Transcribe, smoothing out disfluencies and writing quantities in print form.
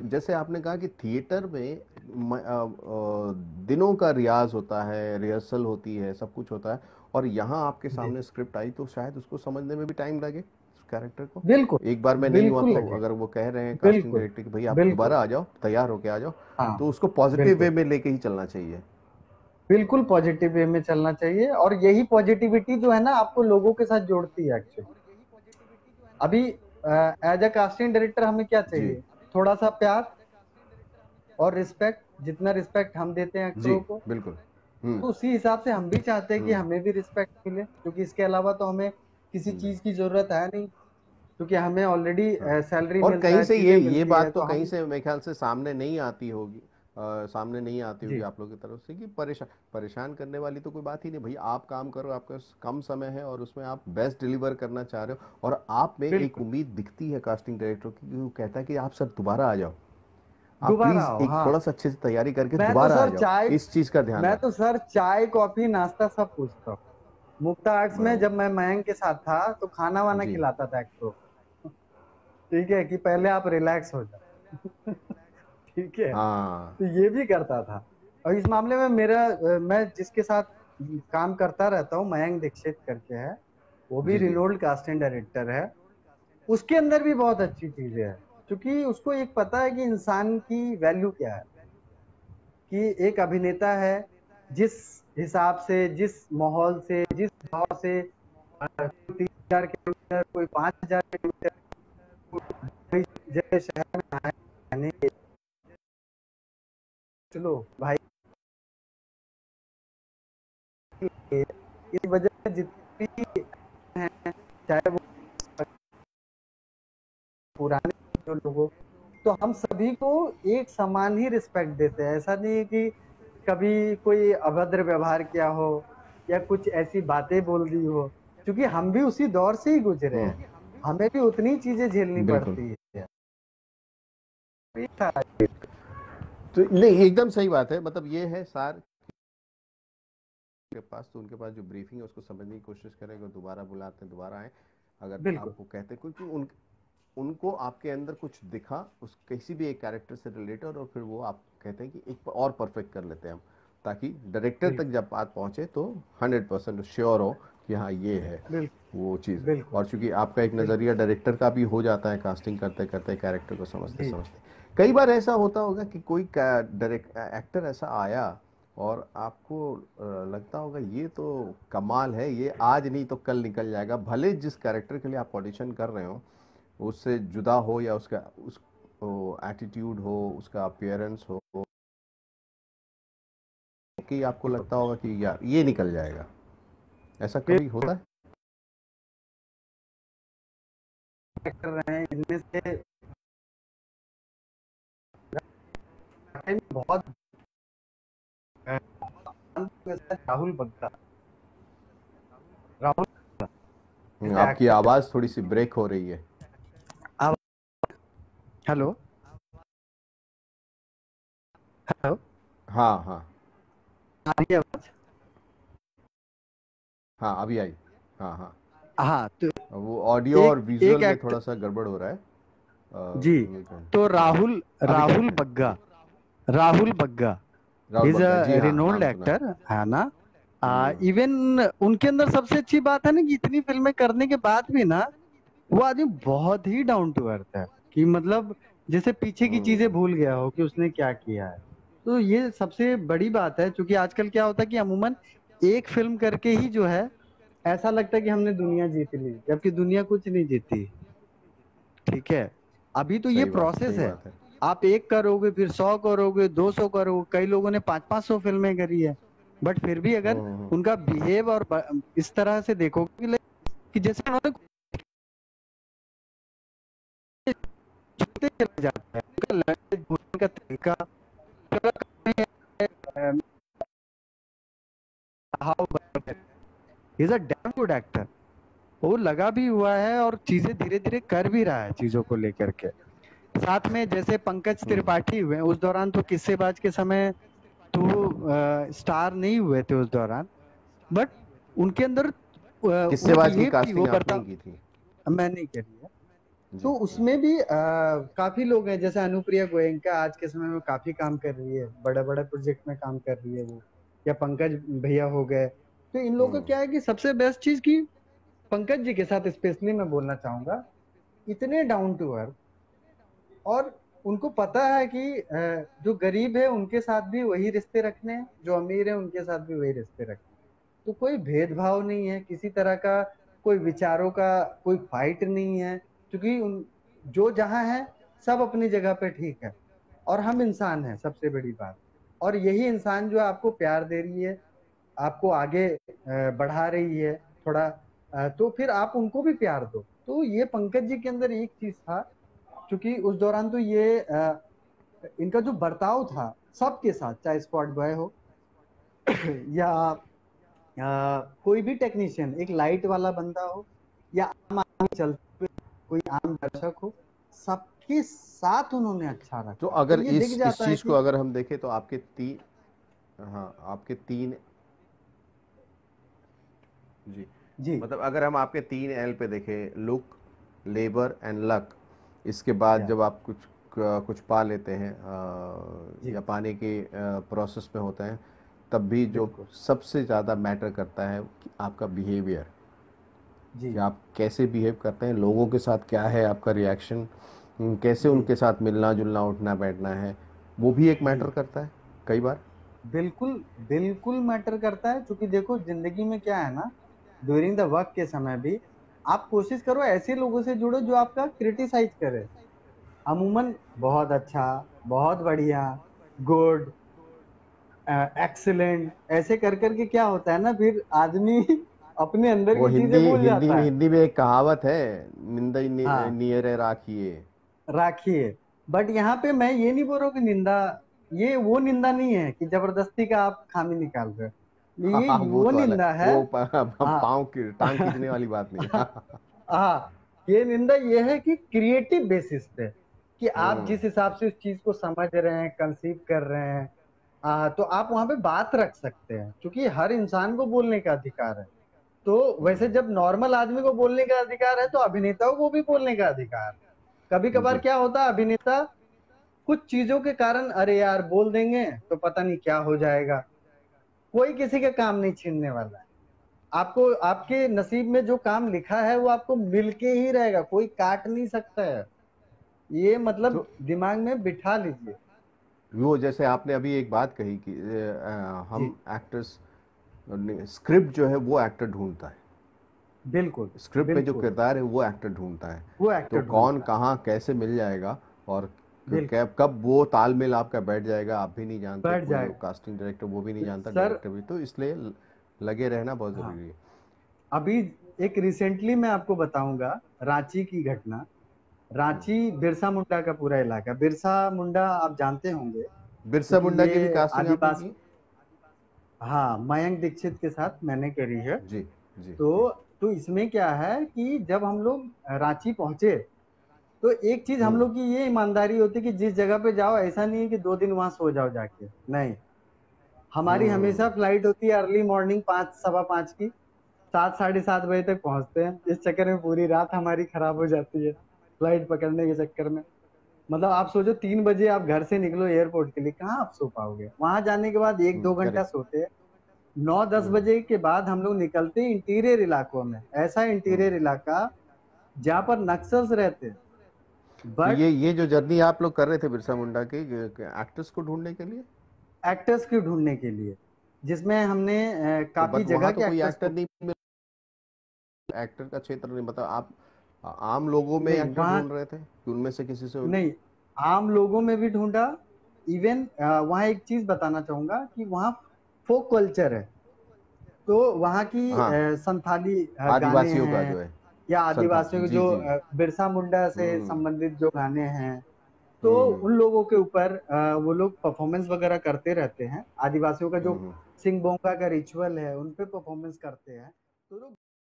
जैसे आपने कहा कि थिएटर में दिनों का रियाज होता है, रिहर्सल होती है, सब कुछ होता है, और यहाँ आपके जी सामने स्क्रिप्ट आई तो शायद उसको समझने में भी टाइम लगे कैरेक्टर को। बिल्कुल, एक बार में नहीं हुआ बिल्कुल तो लगे, अगर वो कह रहे हैं कास्टिंग बिल्कुल, डायरेक्टर कि भाई आप बिल्कुल, दोबारा आ जाओ, तैयार होके आ जाओ, हाँ, तो उसको पॉजिटिव वे बिल्कुल, में लेके ही चलना चाहिए। बिल्कुल पॉजिटिव वे में चलना चाहिए, और यही पॉजिटिविटी जो है ना आपको लोगों के साथ जोड़ती है एक्चुअली। अभी एज अ कास्टिंग डायरेक्टर हमें क्या जी चाहिए? थोड़ा सा प्यार और रिस्पेक्ट, जितना रिस्पेक्ट हम देते हैं जी एक्टरों को, बिल्कुल। हम्म। तो उसी हिसाब से हम भी चाहते हैं कि हम्म। हमें भी रिस्पेक्ट मिले, क्योंकि इसके अलावा तो हमें किसी हम्म। चीज की जरूरत है नहीं, क्योंकि हमें ऑलरेडी हाँ, सैलरी और मिलता कहीं है, से चीजें ये मिलती है, बात तो तो कहीं हम। से मेरे ख्याल से सामने नहीं आती होगी, सामने नहीं आती होगी जी आप लोगों की तरफ से कि परेशान परेशान करने वाली तो कोई बात ही नहीं भाई, आप काम करो, आपका कम समय है और उसमें आप बेस्ट डिलीवर करना चाह रहे हो, और आप में एक बिल्कुल, उम्मीद दिखती है कास्टिंग डायरेक्टर की कि वो कहता है कि आप सर दोबारा आ जाओ, आप दोबारा प्लीज आओ, एक हाँ। थोड़ा सा अच्छे से तैयारी करके मैं तो दोबारा आ सर जाओ, चाय इस चीज का ध्यान मैं रख। तो सर चाय कॉफी नाश्ता सब पूछता हूँ। मुक्ता आर्ट्स में बराबर। जब मैं मयंक के साथ था तो खाना वाना जी। खिलाता था एक्टरों को। ठीक है, कि पहले आप रिलैक्स हो जाओ। ठीक है, हाँ। तो ये भी करता था। और इस मामले में मेरा मैं जिसके साथ काम करता रहता हूँ, मयंक दीक्षित करके है, वो भी जी जी। रिनोल्ड कास्टिंग डायरेक्टर है। उसके अंदर भी बहुत अच्छी चीजें हैं, क्योंकि उसको एक पता है कि इंसान की वैल्यू क्या है, कि एक अभिनेता है, जिस हिसाब से, जिस माहौल से, जिस भाव से, 3,000 किलोमीटर, कोई 5,000 किलोमीटर, कोई जैसे शहर में आए रहने के, चलो भाई, इस वजह से जितनी भी हैं, चाहे वो पुराने जो लोगों, तो हम सभी को एक समान ही रिस्पेक्ट देते हैं। ऐसा नहीं है कि कभी कोई अभद्र व्यवहार किया हो या कुछ ऐसी बातें बोल दी हो, क्योंकि हम भी उसी दौर से ही गुजरे हैं, हमें भी उतनी चीजें झेलनी बिल्कुल। पड़ती है। तो नहीं, एकदम सही बात है, मतलब ये है सार के पास, तो उनके पास जो ब्रीफिंग है उसको समझने की कोशिश करें, अगर दोबारा बुलाते हैं दोबारा आए, अगर बिल्कुल, आपको कहते हैं क्योंकि उनको आपके अंदर कुछ दिखा उस किसी भी एक कैरेक्टर से रिलेटेड, और फिर वो आप कहते हैं कि एक और परफेक्ट कर लेते हैं हम, ताकि डायरेक्टर तक बिल्कुल, जब बात पहुंचे तो 100% श्योर हो कि हाँ ये है बिल्कुल, वो चीज़। बिल्कुल, और चूंकि आपका एक बिल्कुल। नज़रिया डायरेक्टर का भी हो जाता है कास्टिंग करते करते, कैरेक्टर को समझते जी समझते, कई बार ऐसा होता होगा कि कोई डायरेक्ट एक्टर ऐसा आया और आपको लगता होगा ये तो कमाल है, ये आज नहीं तो कल निकल जाएगा, भले जिस कैरेक्टर के लिए आप ऑडिशन कर रहे हो उससे जुदा हो, या उसका उस एटीट्यूड हो, उसका अपीयरेंस हो, कि आपको लगता होगा कि यार ये निकल जाएगा, ऐसा कभी होता है? कर रहे हैं इनमें से, बहुत राहुल बग्गा, राहुल जैसे आपकी एक्टर। आवाज थोड़ी सी ब्रेक हो रही है। अब हेलो, हेलो, हाँ हाँ। आ रही है आवाज? हाँ अभी आई। हाँ हाँ। हाँ, तो वो ऑडियो और एक विजुअल एक में एक्टर। थोड़ा सा गड़बड़ हो रहा है। जी, तो हाँ, राहुल अभी राहुल ठीक है। बग्गा, राहुल बग्गा राहुल इज बग्गा, जी अ हाँ, रिनोल्ड नाम सुना है। एक्टर, है ना? हम्म। इवन उनके अंदर सबसे अच्छी बात है ना कि इतनी फिल्में करने के बाद भी ना, वो आदमी बहुत ही डाउन टू अर्थ है, कि मतलब जैसे पीछे की चीजें हम्म। भूल गया हो कि उसने क्या किया है। तो ये सबसे बड़ी बात है, क्योंकि आजकल क्या होता है कि अमूमन एक फिल्म करके ही जो है, ऐसा लगता है कि हमने दुनिया जीत ली, जबकि दुनिया कुछ नहीं जीती। ठीक है, अभी तो ये सही बात है, प्रोसेस सही है। बात है। आप एक करोगे, फिर 100 करोगे, 200 करोगे, कई लोगों ने 500-500 फिल्में करी है, बट फिर भी अगर हम्म। उनका बिहेव और इस तरह से देखोगे कि जैसे उन्होंने छूते चले जाता है, उनका लैंग्वेज बोलने का तरीका, is a damn good actor. वो लगा भी हुआ है और चीजें धीरे धीरे कर भी रहा है चीजों को लेकर के। साथ में जैसे पंकज हम्म। त्रिपाठी हुए उस दौरान, तो किस्सेबाज के समय तो स्टार नहीं हुए थे उस दौरान, बट उनके अंदर वो किस्सेबाज की बिहेव थी, वो कास्टिंग आपने बर्ता ही की थी? मैं नहीं करी है। तो जी, जी। उसमें भी काफी लोग हैं, जैसे अनुप्रिया गोयनका आज के समय में काफी काम कर रही है, बड़े बड़े प्रोजेक्ट में काम कर रही है वो, या पंकज भैया हो गए। तो इन लोगों का हुँ, क्या है कि सबसे बेस्ट चीज की पंकज जी के साथ स्पेशली मैं बोलना चाहूंगा, इतने डाउन टू अर्थ, और उनको पता है कि जो गरीब है उनके साथ भी वही रिश्ते रखने हैं, जो अमीर है उनके साथ भी वही रिश्ते रखने हैं। तो कोई भेदभाव नहीं है किसी तरह का, कोई विचारों का कोई फाइट नहीं है, क्योंकि जो जहाँ है सब अपनी जगह पे ठीक है, और हम इंसान हैं सबसे बड़ी बात। और यही इंसान जो आपको प्यार दे रही है, आपको आगे बढ़ा रही है थोड़ा, तो फिर आप उनको भी प्यार दो। तो ये पंकज जी के अंदर एक चीज था, क्योंकि उस दौरान तो ये इनका जो बर्ताव था सबके साथ, चाहे स्पॉट बॉय हो या कोई भी टेक्नीशियन, एक लाइट वाला बंदा हो या आम आदमी चलते हुए कोई आम दर्शक हो, सबके साथ उन्होंने अच्छा तो रखा। तो अगर ये दिख इस जाता है चीज़ को कि अगर हम देखें तो आपके 3 हाँ, आपके 3 जी। जी मतलब अगर हम आपके 3 एल पे देखें, लुक, लेबर एंड लक, इसके बाद या जब आप कुछ पा लेते हैं जी या पाने के प्रोसेस में होते हैं, तब भी जो बिल्कुल सबसे ज़्यादा मैटर करता है कि आपका बिहेवियर, जी कि आप कैसे बिहेव करते हैं लोगों के साथ, क्या है आपका रिएक्शन, कैसे जी उनके साथ मिलना जुलना उठना बैठना है, वो भी एक जी मैटर करता है कई बार। बिल्कुल बिल्कुल मैटर करता है, क्योंकि देखो जिंदगी में क्या है ना, ड्यूरिंग द वर्क के समय भी आप कोशिश करो ऐसे लोगों से जुड़ो जो आपका क्रिटिसाइज करे, अमूमन बहुत अच्छा, बहुत बढ़िया, गुड, एक्सीलेंट, ऐसे कर करके क्या होता है ना, फिर आदमी अपने अंदर वो की हिंदी चीजें भूल हिंदी जाता में है। हिंदी में एक कहावत है, निंदा हाँ, नियरे राखिए। राखिए। बट यहाँ पे मैं ये नहीं बोल रहा हूँ कि निंदा, ये वो निंदा नहीं है कि जबरदस्ती का आप खामी निकाल रहे हो, हाँ, हाँ, ये वो वो तो अलग, निंदा है। वो हाँ पाँव की टांग खींचने वाली बात नहीं। हाँ, ये निंदा ये है कि क्रिएटिव बेसिस पे, कि आप हम्म। जिस हिसाब से उस चीज को समझ रहे हैं, कंसीव कर रहे हैं, तो आप वहां पे बात रख सकते हैं, क्योंकि हर इंसान को बोलने का अधिकार है। तो वैसे हम्म। जब नॉर्मल आदमी को बोलने का अधिकार है, तो अभिनेताओं को भी बोलने का अधिकार है। कभी कभार जी। क्या होता है, अभिनेता कुछ चीजों के कारण अरे यार बोल देंगे तो पता नहीं क्या हो जाएगा, कोई किसी का काम नहीं छीनने वाला है। आपको आपके नसीब में जो काम लिखा है वो आपको मिल के ही रहेगा, कोई काट नहीं सकता है। ये मतलब तो दिमाग में बिठा लीजिए। वो जैसे आपने अभी एक बात कही कि जी हम एक्टर्स, स्क्रिप्ट जो है वो एक्टर ढूंढता है, बिल्कुल स्क्रिप्ट में जो बिल्कुल, किरदार है वो एक्टर ढूंढता है। वो तो एक्टर कौन ढूंढता है। कहाँ कैसे मिल जाएगा और बिल्कुल कब वो तालमेल आपका बैठ जाएगा आप भी नहीं जानते, बैठ कोई जो जाएगा कास्टिंग डायरेक्टर वो भी नहीं जानता, सर। डायरेक्टर भी, तो इसलिए लगे रहना बहुत हाँ, ज़रूरी है। अभी एक रिसेंटली मैं आपको बताऊंगा रांची की घटना। रांची बिरसा मुंडा का पूरा इलाका, बिरसा मुंडा आप जानते होंगे, बिरसा क्योंकि मुंडा की भी ये कास्टिंग आपने आदिवासी, की? हाँ, मयंक दीक्षित के साथ मैंने करी है। जी, जी, जी। तो तो इसमें क्या है कि जब हम लोग रांची पहुंचे, तो एक चीज हम हुँ, लोग की ये ईमानदारी होती है कि जिस जगह पे जाओ, ऐसा नहीं है कि 2 दिन वहां सो जाओ जाके, नहीं। हमारी हमेशा हुँ। फ्लाइट होती है अर्ली मॉर्निंग 5 सवा 5 की, 7 साढ़े 7 बजे तक पहुंचते हैं। इस चक्कर में पूरी रात हमारी खराब हो जाती है फ्लाइट पकड़ने के चक्कर में। मतलब आप सोचो 3 बजे आप घर से निकलो एयरपोर्ट के लिए, कहाँ आप सो पाओगे, वहां जाने के बाद एक हुँ, दो घंटा करेक्ट। सोते हैं। 9 10 बजे के बाद हम लोग निकलते हैं इंटीरियर इलाकों में, ऐसा हुँ। इंटीरियर इलाका जहाँ पर नक्सल्स रहते हैं। तो बट ये जो जर्नी आप लोग कर रहे थे बिरसा मुंडा की, एक्टर्स को ढूँढने के लिए, एक्टर्स को ढूंढने के लिए, जिसमें हमने तो काफी बट जगह वहाँ तो के कोई एक्टर्स एक्टर को, नहीं मिल, एक्टर का क्षेत्र नहीं, मतलब आप आम लोगों में नहीं एक्टर वहाँ, ढूँढ रहे थे कि उनमें से किसी से नहीं, आम लोगों में भी ढूंढा। इवन वहाँ एक चीज बताना चाहूंगा कि वहाँ फोक कल्चर है। तो वहाँ की हाँ, संथाली गाने आदिवासियों का हैं, जो है, या संथाल, आदिवासियों के जी, जो जी। बिरसा मुंडा से हुँ, संबंधित जो गाने हैं, तो हुँ, उन लोगों के ऊपर वो लोग परफॉर्मेंस वगैरह करते रहते हैं। आदिवासियों का जो हुँ, हुँ। सिंग बोंगा का रिचुअल है उन पे परफॉर्मेंस करते हैं। तो लोग